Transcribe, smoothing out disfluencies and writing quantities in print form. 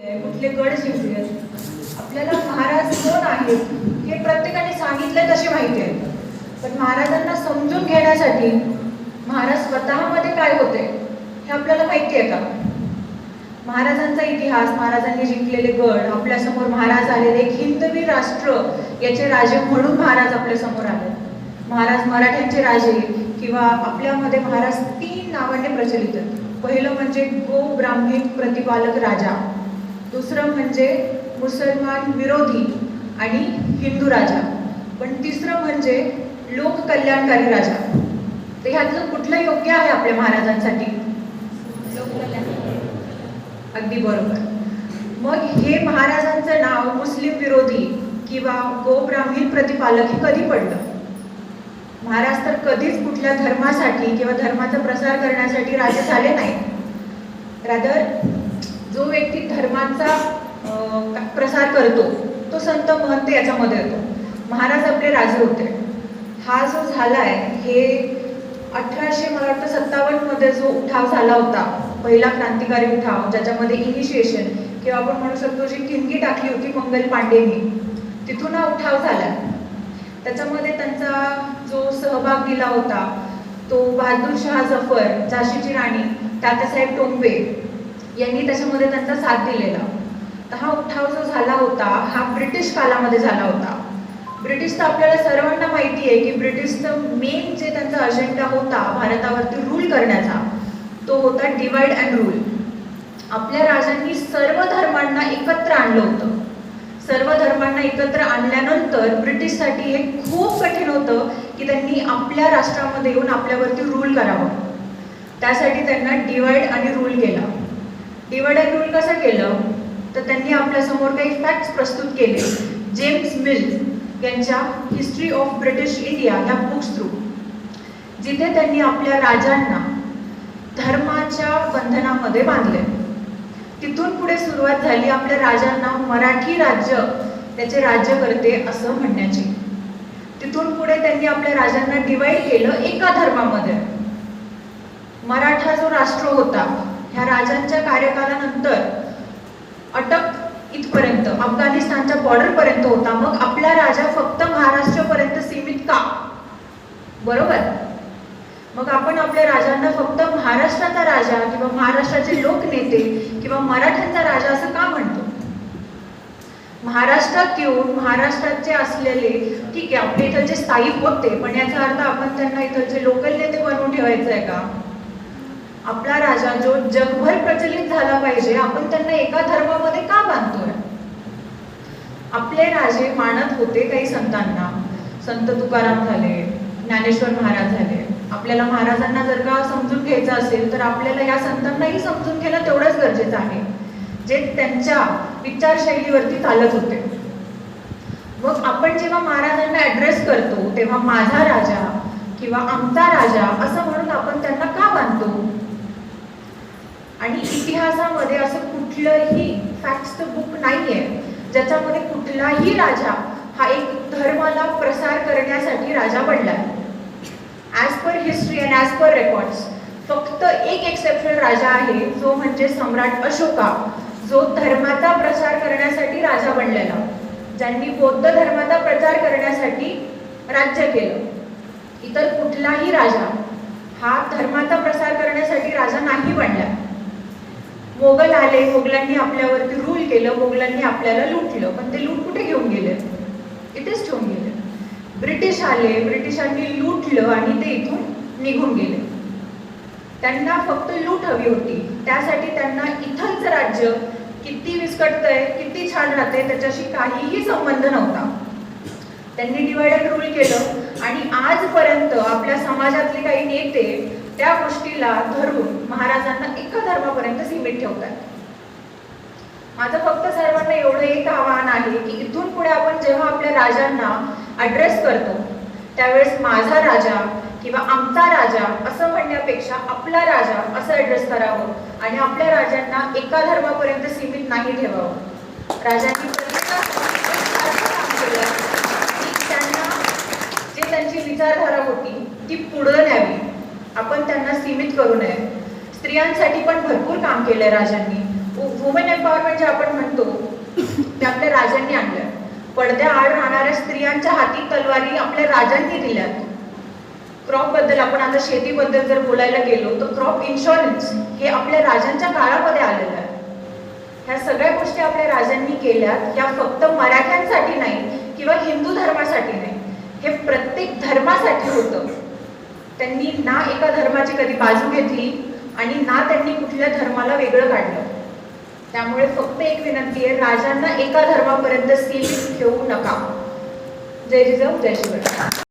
कुठले गड जिंकले, आपल्याला महाराज कोण आहेत हे प्रत्येकाने सांगितले तसे माहिती आहे. पण महाराजांना समजून घेण्यासाठी महाराज स्वतःमध्ये काय होते हे आपल्याला माहिती आहे का? महाराजांचा इतिहास, महाराजांनी जिंकलेले गड, आपल्यासमोर महाराज आलेले एक हिंदवी राष्ट्र याचे राजे म्हणून महाराज आपल्या समोर आले. महाराज मराठ्यांचे राजे किंवा आपल्यामध्ये महाराज 3 नावाने प्रचलित आहेत. पहिलं म्हणजे गो ब्राह्मण प्रतिपालक राजा, दुसरं म्हणजे मुसलमान विरोधी आणि हिंदू राजा, पण तिसरं म्हणजे लोक कल्याणकारी राजा. तर ह्यातलं कुठलं योग्य आहे आपल्या महाराजांसाठी? अगदी बरोबर. मग हे महाराजांचं नाव मुस्लिम विरोधी किंवा गो ब्राह्मण प्रतिपालक हे कधी पडलं? महाराज तर कधीच कुठल्या धर्मासाठी किंवा धर्माचा प्रसार करण्यासाठी राजे झाले नाही. रादर जो व्यक्ती धर्माचा प्रसार करतो तो संत महंत याच्यामध्ये येतो. महाराज आपले राजे होते. हा जो झालाय हे 1857 मध्ये जो उठाव झाला होता, पहिला क्रांतिकारी उठाव, ज्याच्यामध्ये इनिशिएशन किंवा आपण म्हणू शकतो जी ठिणगी टाकली होती मंगल पांडेंनी, तिथून हा उठाव झाला. त्याच्यामध्ये त्यांचा जो सहभाग दिला होता तो बहादूर शाह जफर, झाशीची राणी तात्यासाहेब टोंबे यांनी त्याच्यामध्ये त्यांचा साथ दिलेला. तर हा उठाव जो झाला होता हा ब्रिटिश कालामध्ये झाला होता. ब्रिटिश तर आपल्याला सर्वांना माहिती आहे की ब्रिटिशचं मेन जे त्यांचा अजेंडा होता भारतावरती रूल करण्याचा तो होता डिवाइड अँड रूल. आपल्या राजांनी सर्व धर्मांना एकत्र आणलं होतं. सर्व धर्मांना एकत्र आणल्यानंतर ब्रिटिशसाठी हे खूप कठीण होतं की त्यांनी आपल्या राष्ट्रामध्ये येऊन आपल्यावरती रूल करावं. त्यासाठी त्यांना डिवाइड आणि रूल केला. डिवाइड अँड रूल कसं केलं तर त्यांनी आपल्यासमोर काही फॅक्ट्स प्रस्तुत केले. जेम्स मिल यांच्या हिस्ट्री ऑफ ब्रिटिश इंडिया या बुक्स थ्रू, जिथे त्यांनी आपल्या राजांना धर्माच्या बंधनामध्ये बांधले. तिथून पुढे सुरुवात झाली आपल्या राजांना मराठी राज्य त्याचे राज्यकर्ते असं म्हणण्याची. तिथून पुढे त्यांनी आपल्या राजांना डिवाइड केलं एका धर्मामध्ये. मराठा जो राष्ट्र होता ह्या राजांच्या कार्यकालानंतर अटक इथपर्यंत अफगाणिस्तानच्या बॉर्डर पर्यंत होता. मग आपला राजा फक्त महाराष्ट्रापर्यंत सीमित का? बरोबर. मग आपण आपल्या राजांना फक्त महाराष्ट्राचा राजा किंवा महाराष्ट्राचे लोकनेते किंवा मराठ्यांचा राजा असं का म्हणतो? महाराष्ट्रात येऊन महाराष्ट्राचे असलेले, ठीक आहे आपले इथलचे स्थायिक होते, पण याचा अर्थ आपण त्यांना इथलचे लोकल नेते बनवून ठेवायचं आहे का? आपला राजा जो जगभर प्रचलित झाला पाहिजे, आपण त्यांना एका धर्मामध्ये का बांधतोय? आपले राजे मानत होते काही संतांना. संत तुकाराम झाले, ज्ञानेश्वर महाराज झाले. आपल्याला महाराजांना जर का समजून घ्यायचं असेल तर आपल्याला या संतांनाही समजून घेणं तेवढंच गरजेचं आहे, जे त्यांच्या विचारशैलीवरती चालत होते. मग आपण जेव्हा महाराजांना ऍड्रेस करतो तेव्हा माझा राजा किंवा आमचा राजा असं म्हणून आपण त्यांना का बांधतो? आणि इतिहासामध्ये असं कुठलंही फॅक्ट्सचं बुक नाहीये ज्याच्यामध्ये कुठलाही राजा हा एक धर्माला प्रसार करण्यासाठी राजा बनलाय. As per history and as per records फक्त एक एक्सेप्शनल राजा आहे, जो म्हणजे सम्राट अशोका, जो धर्माचा प्रचार करण्यासाठी राजा बनलेला, ज्यांनी बौद्ध धर्माचा प्रचार करण्यासाठी राज्य केलं. इतर कुठलाही राजा हा धर्माचा प्रसार करण्यासाठी राजा नाही बनला. मोगल आले, मोगलांनी आपल्यावरती रूल केलं, मोगलांनी आपल्याला लुटलं, पण ते लूट कुठे घेऊन गेले? इथेच ठेवून गेले. ब्रिटिश आले, ब्रिटिशांनी लुटलं आणि ते इथून निघून गेले. त्यांना फक्त लूट हवी होती, त्यासाठी त्यांना इथलचं राज्य किती विस्कटतंय, किती छान राहतंय त्याच्याशी काहीही संबंध नव्हता. त्यांनी डिवाइड अँड रूल केलं आणि आजपर्यंत आपल्या समाजातले काही नेते त्या गोष्टीला धरून महाराजांना एका धर्मापर्यंत सीमित ठेवतात. माझं फक्त सर्वांना एवढं एक आव्हान आहे की इथून पुढे आपण जेव्हा आपल्या राजांना ॲड्रेस करतो त्यावेळेस माझा राजा किंवा आमचा राजा असं म्हणण्यापेक्षा आपला राजा असं ॲड्रेस करावं आणि आपल्या राजांना एका धर्मापर्यंत सीमित नाही ठेवावं. राजांनी काम केलं आणि त्यांना जे त्यांची विचारधारा होती ती पुढं न्यावी, आपण त्यांना सीमित करू नये. स्त्रियांसाठी पण भरपूर काम केलंय राजांनी. वुमेन एम्पॉवरमेंट जे आपण पडद्या आड राहणाऱ्या स्त्रियांच्या हाती तलवारी आपल्या राजांनी दिल्यात. क्रॉप बद्दल आपण आता शेतीबद्दल जर बोलायला गेलो तर क्रॉप इन्शुरन्स हे आपल्या राजांच्या काळामध्ये आलेलं आहे. ह्या सगळ्या गोष्टी आपल्या राजांनी केल्यात. या फक्त मराठ्यांसाठी नाही किंवा हिंदू धर्मासाठी नाही, हे प्रत्येक धर्मासाठी होतं. त्यांनी ना एका धर्माची कधी बाजू घेतली आणि ना त्यांनी कुठल्या धर्माला वेगळं काढलं. त्यामुळे फक्त एक विनंती आहे, राजांना एका धर्मापर्यंत सीमित ठेवू नका. जय जिजाऊ, जय शिवराय.